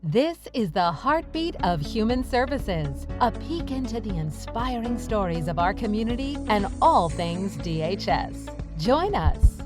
This is the heartbeat of human services, a peek into the inspiring stories of our community and all things DHS. Join us.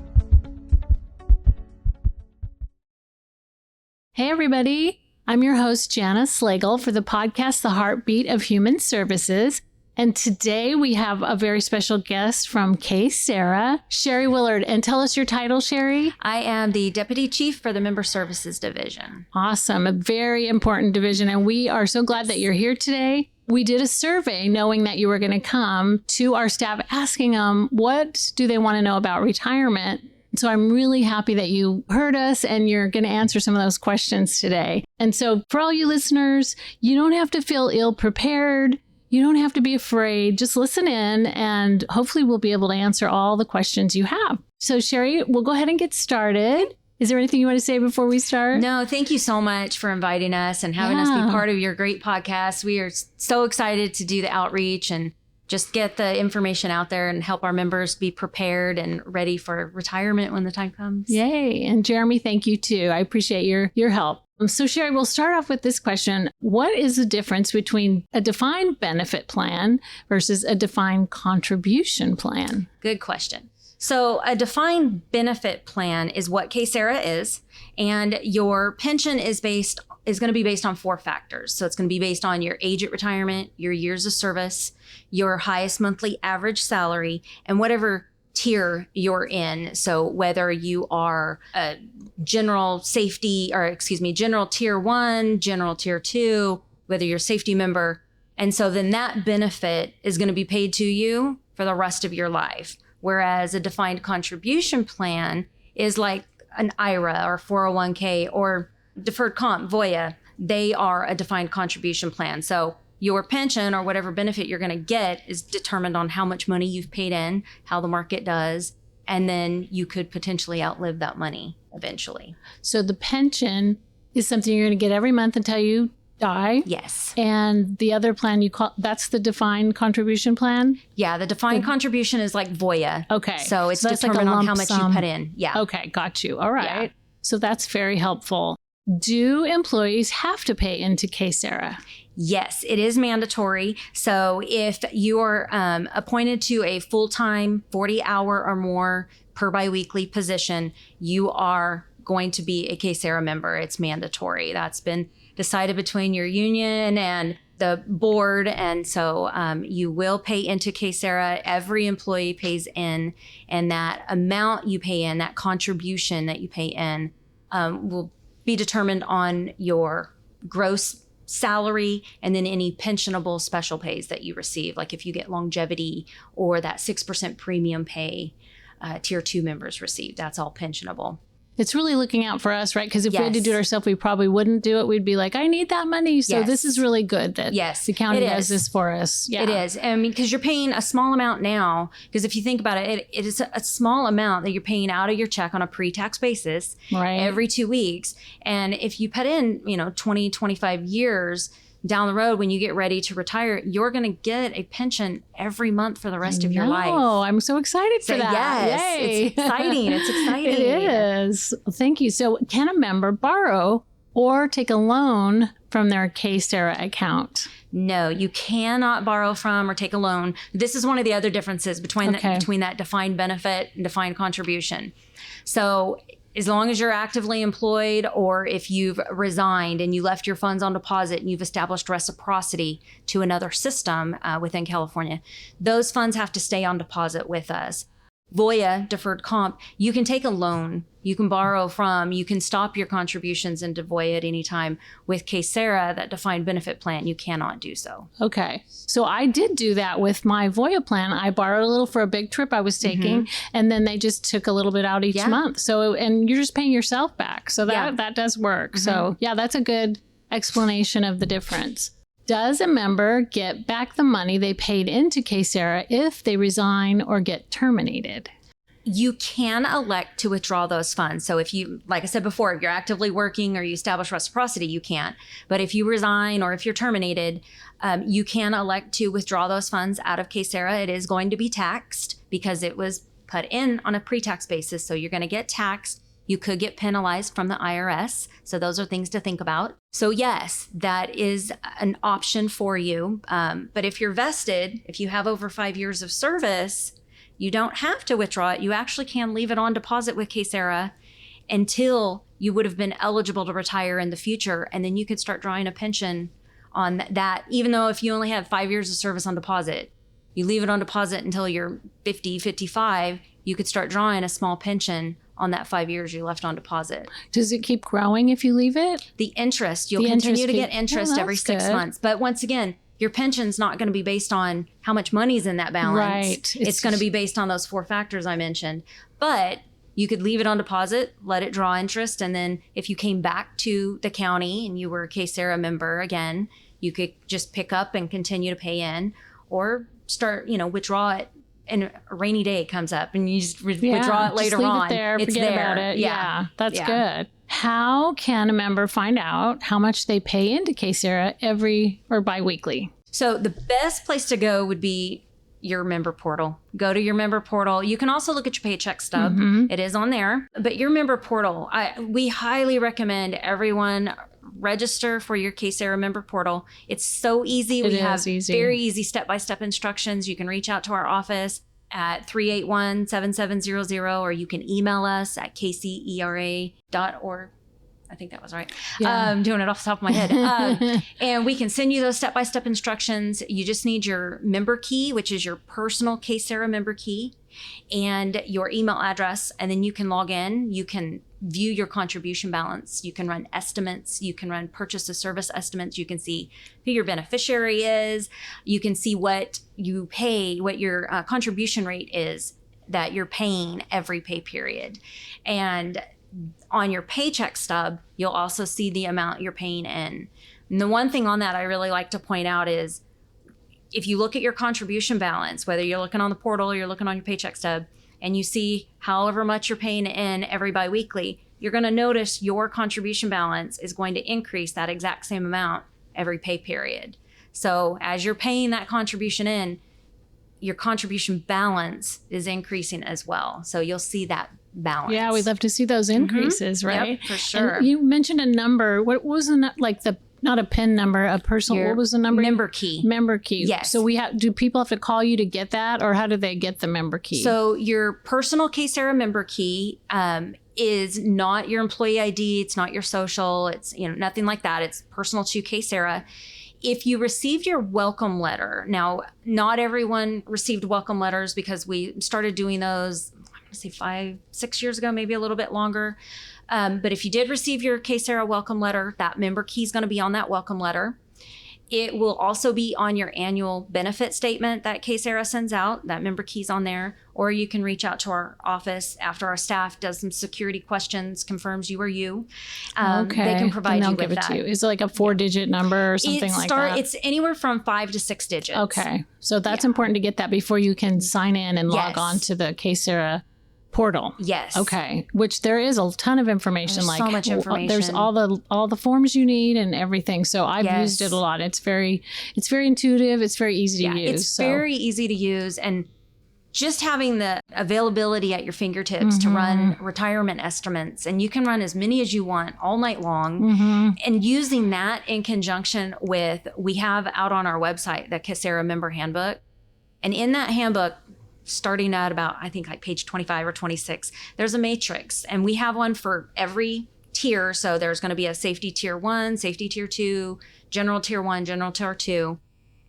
Hey, everybody. I'm your host, Jana Slagle, for the podcast, The Heartbeat of Human Services. And today we have a very special guest from KCERA, Sherry Willard. And tell us your title, Sherry. I am the Deputy Chief for the Member Services Division. Awesome. A very important division. And we are so glad that you're here today. We did a survey knowing that you were going to come to our staff, asking them what do they want to know about retirement. So I'm really happy that you heard us and you're going to answer some of those questions today. And so for all you listeners, you don't have to feel ill prepared. You don't have to be afraid. Just listen in and hopefully we'll be able to answer all the questions you have. So Sherry, we'll go ahead and get started. Is there anything you want to say before we start? No, thank you so much for inviting us and having us be part of your great podcast. We are so excited to do the outreach and just get the information out there and help our members be prepared and ready for retirement when the time comes. Yay. And Jeremy, thank you too. I appreciate your help. So Sherry, we'll start off with this question. What is the difference between a defined benefit plan versus a defined contribution plan? Good question. So a defined benefit plan is what KCERA is, and your pension is going to be based on 4 factors. So it's going to be based on your age at retirement, your years of service, your highest monthly average salary, and whatever tier you're in. So whether you are a general tier 1, general tier 2, whether you're a safety member. And so then that benefit is going to be paid to you for the rest of your life. Whereas a defined contribution plan is like an IRA or 401k or deferred comp, VOYA. They are a defined contribution plan. So your pension or whatever benefit you're going to get is determined on how much money you've paid in, how the market does, and then you could potentially outlive that money eventually. So the pension is something you're going to get every month until you die? Yes. And the other plan that's the defined contribution plan? Yeah, the defined contribution is like VOYA. Okay. So it's that's determined like on how much you put in. Yeah. Okay, got you. All right. Yeah. So that's very helpful. Do employees have to pay into KCERA? Yes, it is mandatory. So if you are appointed to a full-time 40-hour or more per biweekly position, you are going to be a KCERA member. It's mandatory. That's been decided between your union and the board. And so you will pay into KCERA. Every employee pays in, and that amount you pay in, that contribution that you pay in, will be determined on your gross salary and then any pensionable special pays that you receive. Like if you get longevity or that 6% premium pay tier 2 members receive, that's all pensionable. It's really looking out for us, right? Because if we had to Yes. do it ourselves, we probably wouldn't do it. We'd be like, I need that money. So Yes. this is really good that Yes, the county it does is. this for us. Yeah. It is. I mean, because you're paying a small amount now, because if you think about it, it is a small amount that you're paying out of your check on a pre-tax basis Right. every 2 weeks. And if you put in, 20, 25 years down the road, when you get ready to retire, you're going to get a pension every month for the rest of your life. Oh, I'm so excited for So that. yes, Yay. it's exciting. It's exciting. It is. Thank you. So can a member borrow or take a loan from their KCERA account? No, you cannot borrow from or take a loan. This is one of the other differences between that defined benefit and defined contribution. So as long as you're actively employed, or if you've resigned and you left your funds on deposit and you've established reciprocity to another system within California, those funds have to stay on deposit with us. VOYA, deferred comp, you can take a loan, you can borrow from, you can stop your contributions into VOYA at any time. With KCERA, that defined benefit plan, you cannot do so. Okay. So I did do that with my VOYA plan. I borrowed a little for a big trip I was taking, and then they just took a little bit out each month. So, and you're just paying yourself back. So that does work. So yeah, that's a good explanation of the difference. Does a member get back the money they paid into KCERA if they resign or get terminated? You can elect to withdraw those funds. So if you, like I said before, if you're actively working or you establish reciprocity, you can't. But if you resign or if you're terminated, you can elect to withdraw those funds out of KCERA. It is going to be taxed because it was put in on a pre-tax basis. So you're going to get taxed You could get penalized from the IRS. So those are things to think about. So yes, that is an option for you. But if you're vested, if you have over 5 years of service, you don't have to withdraw it. You actually can leave it on deposit with KCERA until you would have been eligible to retire in the future. And then you could start drawing a pension on that, even though if you only have 5 years of service on deposit, you leave it on deposit until you're 50, 55, you could start drawing a small pension on that 5 years you left on deposit. Does it keep growing if you leave it? The interest, you'll continue to get interest every 6 months. But once again, your pension's not going to be based on how much money's in that balance. Right. It's going to be based on those 4 factors I mentioned. But you could leave it on deposit, let it draw interest, and then if you came back to the county and you were a KCERA member again, you could just pick up and continue to pay in, or start, withdraw it. And a rainy day comes up and you just withdraw it later just leave on. It there, it's forget there. about it. Yeah, that's good. How can a member find out how much they pay into KCERA every or biweekly? So the best place to go would be your member portal. Go to your member portal. You can also look at your paycheck stub. Mm-hmm. It is on there. But your member portal, we highly recommend everyone register for your KCERA member portal. It's so easy. We have very easy step-by-step instructions. You can reach out to our office at 381-7700, or you can email us at kcera.org. I think that was right. Yeah. Doing it off the top of my head. And we can send you those step-by-step instructions. You just need your member key, which is your personal KCERA member key, and your email address. And then you can log in. You can view your contribution balance. You can run estimates. You can run purchase of service estimates. You can see who your beneficiary is. You can see what you pay, what your contribution rate is that you're paying every pay period. And on your paycheck stub, you'll also see the amount you're paying in. And the one thing on that I really like to point out is if you look at your contribution balance, whether you're looking on the portal or you're looking on your paycheck stub, and you see however much you're paying in every biweekly, you're going to notice your contribution balance is going to increase that exact same amount every pay period. So as you're paying that contribution in, your contribution balance is increasing as well. So you'll see that balance. Yeah, we'd love to see those increases, right? Yep, for sure. And you mentioned a number. What was not a PIN number, a personal, what was the number? Member key. Member key. Yes. So do people have to call you to get that, or how do they get the member key? So your personal KCERA member key is not your employee ID. It's not your social. It's nothing like that. It's personal to KCERA. If you received your welcome letter, now not everyone received welcome letters because we started doing those, I'm going to say 5-6 years ago, maybe a little bit longer. But if you did receive your KCERA welcome letter, that member key is going to be on that welcome letter. It will also be on your annual benefit statement that KCERA sends out. That member key's on there. Or you can reach out to our office after our staff does some security questions, confirms you are you. Okay. They can provide you with give it that. to you. Is it like a 4-digit number or something like that? It's anywhere from 5 to 6 digits. Okay. So that's important to get that before you can sign in and log on to the KCERA portal. Yes. Okay. Which there is a ton of information. There's so much information. There's all the forms you need and everything. So I've used it a lot. It's very intuitive. It's very easy to use. It's very easy to use, and just having the availability at your fingertips to run retirement estimates, and you can run as many as you want all night long, and using that in conjunction with, we have out on our website the KCERA member handbook, and in that handbook, starting at about, I think like page 25 or 26, there's a matrix, and we have one for every tier. So there's going to be a safety tier 1, safety tier 2, general tier 1, general tier 2.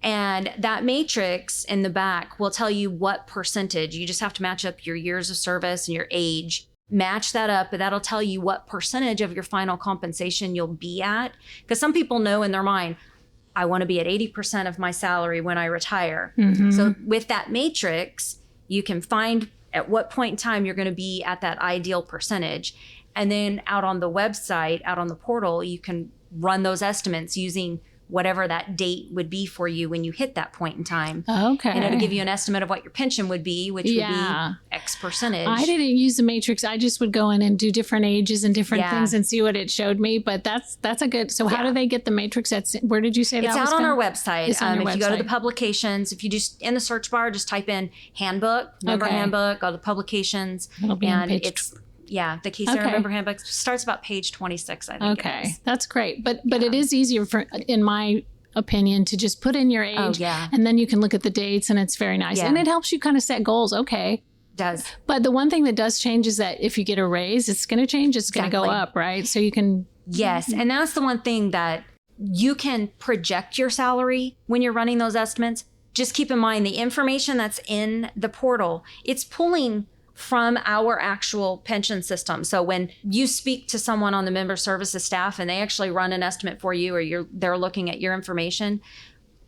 And that matrix in the back will tell you what percentage. You just have to match up your years of service and your age. Match that up, but that'll tell you what percentage of your final compensation you'll be at. Because some people know in their mind, I want to be at 80% of my salary when I retire. So with that matrix, you can find at what point in time you're going to be at that ideal percentage. And then out on the website, out on the portal, you can run those estimates using whatever that date would be for you when you hit that point in time. Okay. And it'll give you an estimate of what your pension would be, which would be X percentage. I didn't use the matrix. I just would go in and do different ages and different things and see what it showed me. But that's a good, so how do they get the matrix? Where did you say that was? It's out on our website. It's on your if you go to the publications, if you just, in the search bar, just type in handbook, member handbook, go to the publications. It'll be on page Yeah, the KCERA Okay. member handbook starts about page 26, I think. Okay, It is. that's great. But it is easier in my opinion, to just put in your age. Oh, yeah. And then you can look at the dates, and it's very nice. Yeah. And it helps you kind of set goals. Okay. Does. But the one thing that does change is that if you get a raise, it's going to change. It's going to go Exactly. up, right? So you can. Yes. And that's the one thing that you can project your salary when you're running those estimates. Just keep in mind the information that's in the portal, it's pulling from our actual pension system. So when you speak to someone on the member services staff and they actually run an estimate for you, or they're looking at your information,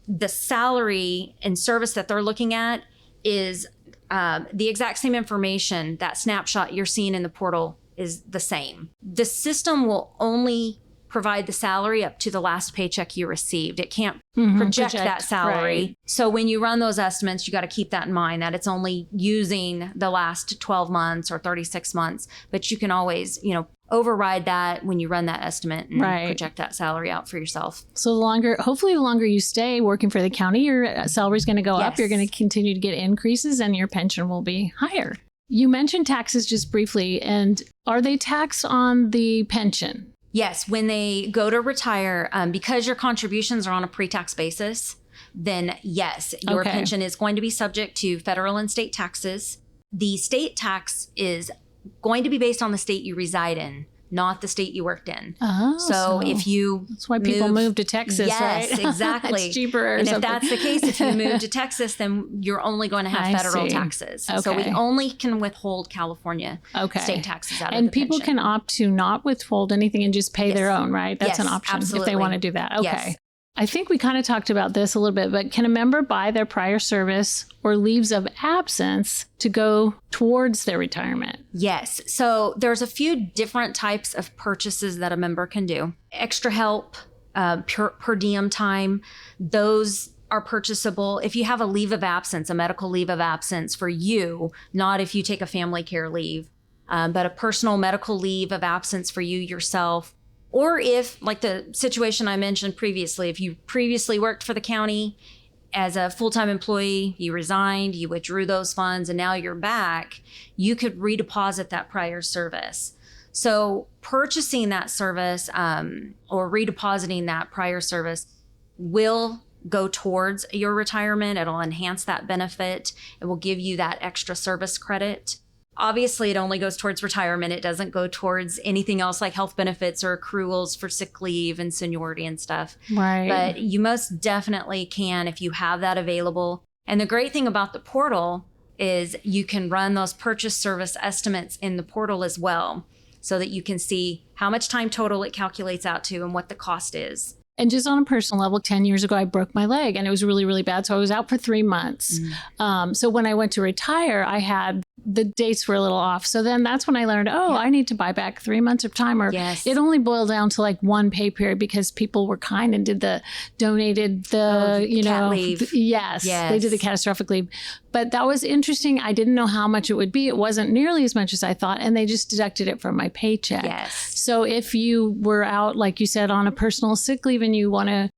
the salary and service that they're looking at is the exact same information. That snapshot you're seeing in the portal is the same. The system will only provide the salary up to the last paycheck you received. It can't project that salary. Right. So when you run those estimates, you got to keep that in mind, that it's only using the last 12 months or 36 months. But you can always, override that when you run that estimate and Right. project that salary out for yourself. So hopefully the longer you stay working for the county, your salary is going to go up. Yes. You're going to continue to get increases, and your pension will be higher. You mentioned taxes just briefly, and are they taxed on the pension? Yes, when they go to retire, because your contributions are on a pre-tax basis, then yes, your Okay. pension is going to be subject to federal and state taxes. The state tax is going to be based on the state you reside in, not the state you worked in. Oh, So if you that's why people move to Texas, yes, right? exactly. It's cheaper or and something. if that's the case, if you move to Texas, then you're only going to have I federal see. taxes. So we Okay. only can withhold California Okay. state taxes out of And the people pension. can opt to not withhold anything and just pay their Yes. own, right? That's Yes, an option if absolutely. they want to do that. Okay. Yes. I think we kind of talked about this a little bit, but can a member buy their prior service or leaves of absence to go towards their retirement? Yes. So there's a few different types of purchases that a member can do. Extra help, per diem time, those are purchasable if you have a leave of absence, a medical leave of absence for you, not if you take a family care leave, but a personal medical leave of absence for you yourself. Or if, like the situation I mentioned previously, if you previously worked for the county as a full-time employee, you resigned, you withdrew those funds, and now you're back, you could redeposit that prior service. So purchasing that service or redepositing that prior service will go towards your retirement. It'll enhance that benefit. It will give you that extra service credit. Obviously, it only goes towards retirement. It doesn't go towards anything else like health benefits or accruals for sick leave and seniority and stuff. Right. But you most definitely can if you have that available. And the great thing about the portal is you can run those purchase service estimates in the portal as well, so that you can see how much time total it calculates out to and what the cost is. And just on a personal level, 10 years ago, I broke my leg and it was really, really bad. So I was out for 3 months. So when I went to retire, the dates were a little off. So then that's when I learned, I need to buy back 3 months of time. Or Yes. it only boiled down to like one pay period because people were kind and donated the, cat leave. Yes, they did the catastrophic leave. But that was interesting. I didn't know how much it would be. It wasn't nearly as much as I thought. And they just deducted it from my paycheck. Yes. So if you were out, like you said, on a personal sick leave and you want to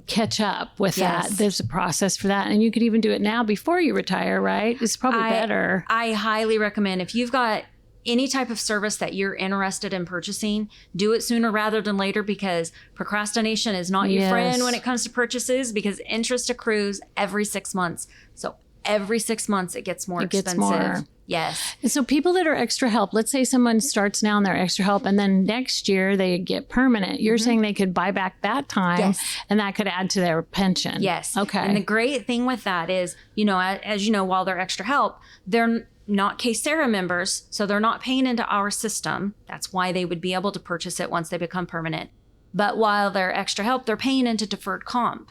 catch up with Yes. that, there's a process for that. And you could even do it now before you retire, right? It's probably better. I highly recommend, if you've got any type of service that you're interested in purchasing, do it sooner rather than later, because procrastination is not your Yes. friend when it comes to purchases, because interest accrues every 6 months. So every 6 months it gets more expensive. more. Yes. And so people that are extra help, let's say someone starts now and they're extra help and then next year they get permanent. You're saying they could buy back that time Yes. and that could add to their pension. Yes. Okay. And the great thing with that is, as you know, while they're extra help, they're not KCERA members, so they're not paying into our system. That's why they would be able to purchase it once they become permanent. But while they're extra help, they're paying into deferred comp.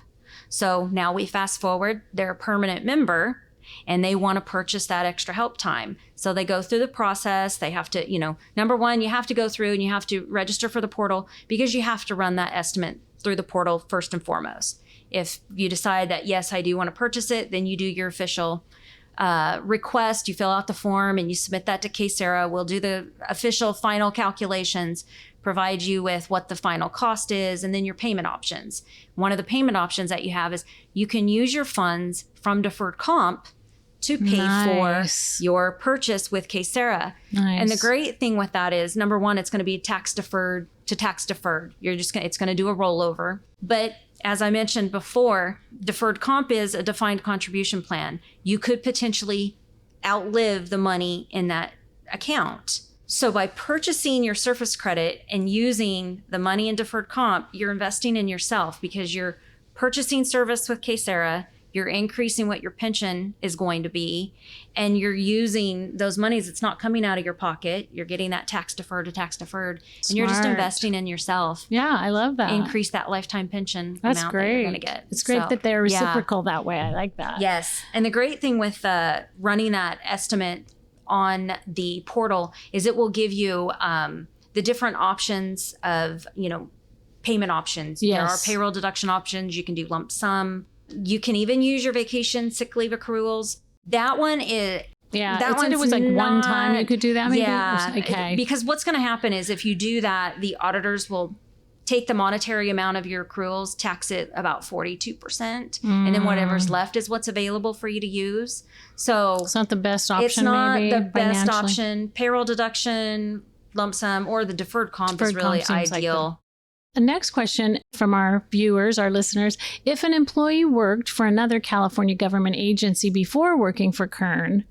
So now we fast forward, they're a permanent member and they want to purchase that extra help time. So they go through the process. They have to, number one, you have to go through and you have to register for the portal, because you have to run that estimate through the portal first and foremost. If you decide that, yes, I do want to purchase it, then you do your official request. You fill out the form and you submit that to KCERA. We'll do the official final calculations, provide you with what the final cost is, and then your payment options. One of the payment options that you have is you can use your funds from deferred comp to pay for your purchase with KCERA. Nice. And the great thing with that is, number one, it's going to be tax deferred to tax deferred. It's going to do a rollover. But as I mentioned before, deferred comp is a defined contribution plan. You could potentially outlive the money in that account. So by purchasing your surface credit and using the money in deferred comp, you're investing in yourself because you're purchasing service with KCERA, you're increasing what your pension is going to be, and you're using those monies. It's not coming out of your pocket. You're getting that tax deferred to tax deferred, and you're just investing in yourself. Yeah, I love that. Increase that lifetime pension That's amount great. that you're going to get. It's great that they're reciprocal that way. I like that. Yes. And the great thing with running that estimate on the portal is it will give you the different options of, payment options. Yes. There are payroll deduction options. You can do lump sum. You can even use your vacation sick leave accruals. That one is... Yeah, that it was like one time you could do that maybe? Yeah. Okay. Because what's going to happen is if you do that, the auditors will take the monetary amount of your accruals, tax it about 42%, and then whatever's left is what's available for you to use. So it's not the best option, it's not maybe, the best financially. option. Payroll deduction, lump sum, or the deferred comp is really ideal. The next question from our viewers, our listeners, if an employee worked for another California government agency before working for Kern,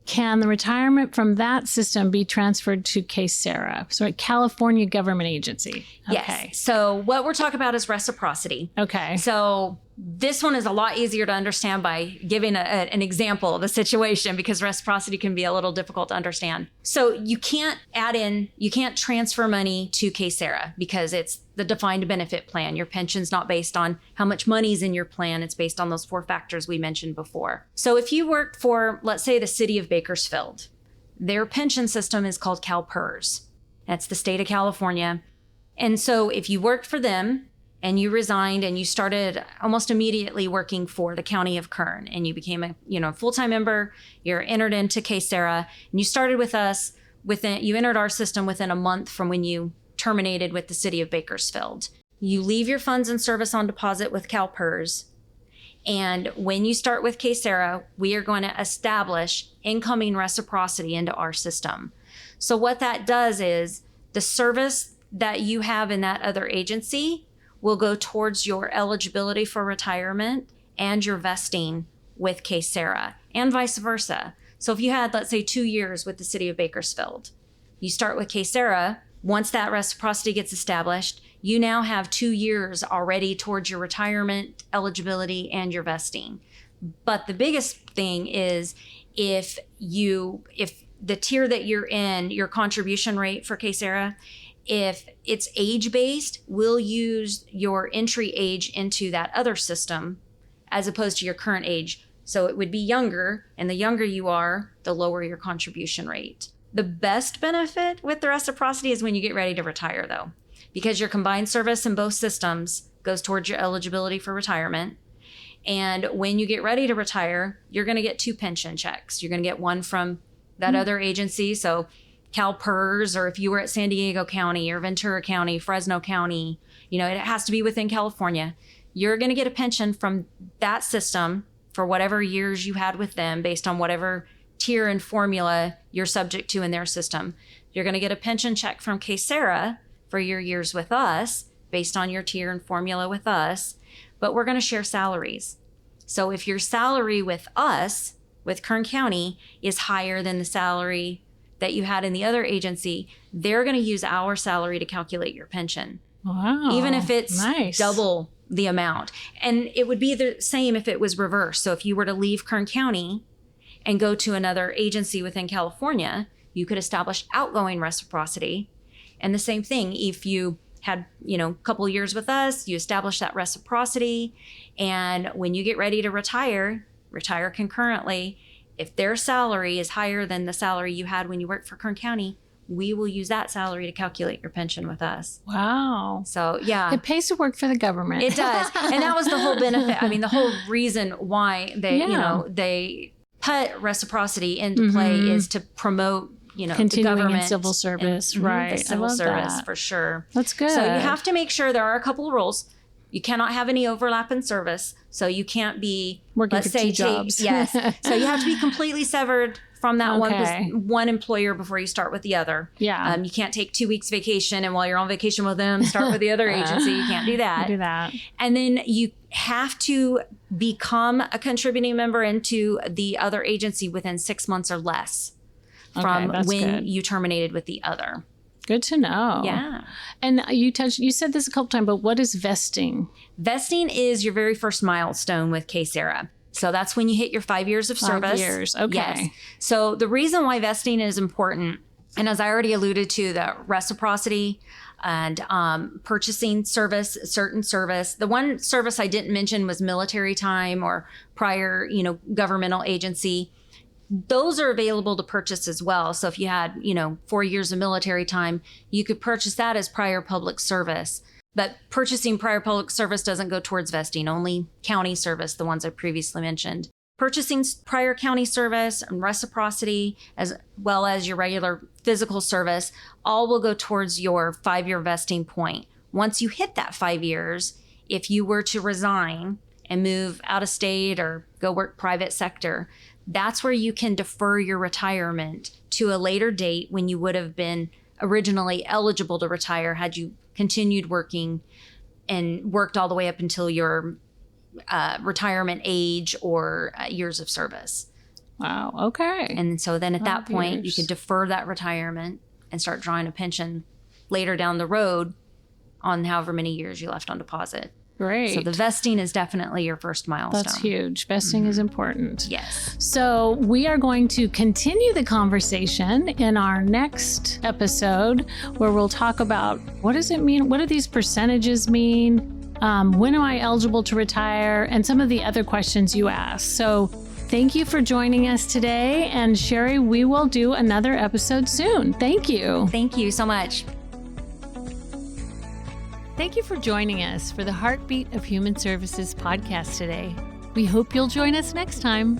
can the retirement from that system be transferred to KCERA? So a California government agency. Okay. Yes. So what we're talking about is reciprocity. Okay. So this one is a lot easier to understand by giving an example of a situation, because reciprocity can be a little difficult to understand. So you can't transfer money to KCERA because it's the defined benefit plan. Your pension's not based on how much money's in your plan. It's based on those 4 factors we mentioned before. So if you work for, let's say, the city of Bakersfield, their pension system is called CalPERS. That's the state of California. And so if you worked for them, and you resigned and you started almost immediately working for the county of Kern, and you became a full-time member, you're entered into KCERA, and you started with us you entered our system within a month from when you terminated with the city of Bakersfield. You leave your funds in service on deposit with CalPERS. And when you start with KCERA, we are going to establish incoming reciprocity into our system. So what that does is the service that you have in that other agency will go towards your eligibility for retirement and your vesting with KCERA, and vice versa. So if you had, let's say, 2 years with the city of Bakersfield, you start with KCERA. Once that reciprocity gets established, you now have 2 years already towards your retirement eligibility and your vesting. But the biggest thing is if the tier that you're in, your contribution rate for KCERA, if it's age-based, we'll use your entry age into that other system as opposed to your current age. So it would be younger, and the younger you are, the lower your contribution rate. The best benefit with the reciprocity is when you get ready to retire, though, because your combined service in both systems goes towards your eligibility for retirement. And when you get ready to retire, you're going to get 2 pension checks. You're going to get one from that other agency. So CalPERS, or if you were at San Diego County or Ventura County, Fresno County, it has to be within California. You're going to get a pension from that system for whatever years you had with them based on whatever tier and formula you're subject to in their system. You're going to get a pension check from KCERA for your years with us based on your tier and formula with us, but we're going to share salaries. So if your salary with us, with Kern County, is higher than the salary that you had in the other agency, they're going to use our salary to calculate your pension. Wow. Even if it's nice. double the amount. And it would be the same if it was reversed. So if you were to leave Kern County and go to another agency within California, you could establish outgoing reciprocity. And the same thing, if you had, a couple years with us, you establish that reciprocity. And when you get ready to retire concurrently, if their salary is higher than the salary you had when you worked for Kern County, we will use that salary to calculate your pension with us. Wow. So, yeah. It pays to work for the government. It does. And that was the whole benefit. I mean, the whole reason why they put reciprocity into play is to promote, continuing the government in civil service. Right. The civil service, for sure. That's good. So you have to make sure there are a couple of rules. You cannot have any overlap in service. So you can't be, working let's for say, two jobs. yes. So you have to be completely severed from that one employer before you start with the other. Yeah. You can't take 2 weeks vacation, and while you're on vacation with them, start with the other agency. You can't do that. Do that. And then you have to become a contributing member into the other agency within 6 months or less from when you terminated with the other. Good to know. Yeah. And you said this a couple times, but what is vesting? Vesting is your very first milestone with KCERA. So that's when you hit your 5 years of service. 5 years. Okay. Yes. So the reason why vesting is important, and as I already alluded to, the reciprocity and purchasing service, certain service. The one service I didn't mention was military time or prior, governmental agency. Those are available to purchase as well. So if you had, 4 years of military time, you could purchase that as prior public service. But purchasing prior public service doesn't go towards vesting, only county service, the ones I previously mentioned. Purchasing prior county service and reciprocity, as well as your regular physical service, all will go towards your 5-year vesting point. Once you hit that 5 years, if you were to resign and move out of state or go work private sector, that's where you can defer your retirement to a later date when you would have been originally eligible to retire had you continued working and worked all the way up until your retirement age or years of service. Wow. Okay. And so then at that point, you years. could defer that retirement and start drawing a pension later down the road on however many years you left on deposit. Great. So the vesting is definitely your first milestone. That's huge. Vesting is important. Yes. So we are going to continue the conversation in our next episode where we'll talk about what does it mean? What do these percentages mean? When am I eligible to retire? And some of the other questions you asked. So thank you for joining us today. And Sherry, we will do another episode soon. Thank you. Thank you so much. Thank you for joining us for the Heartbeat of Human Services podcast today. We hope you'll join us next time.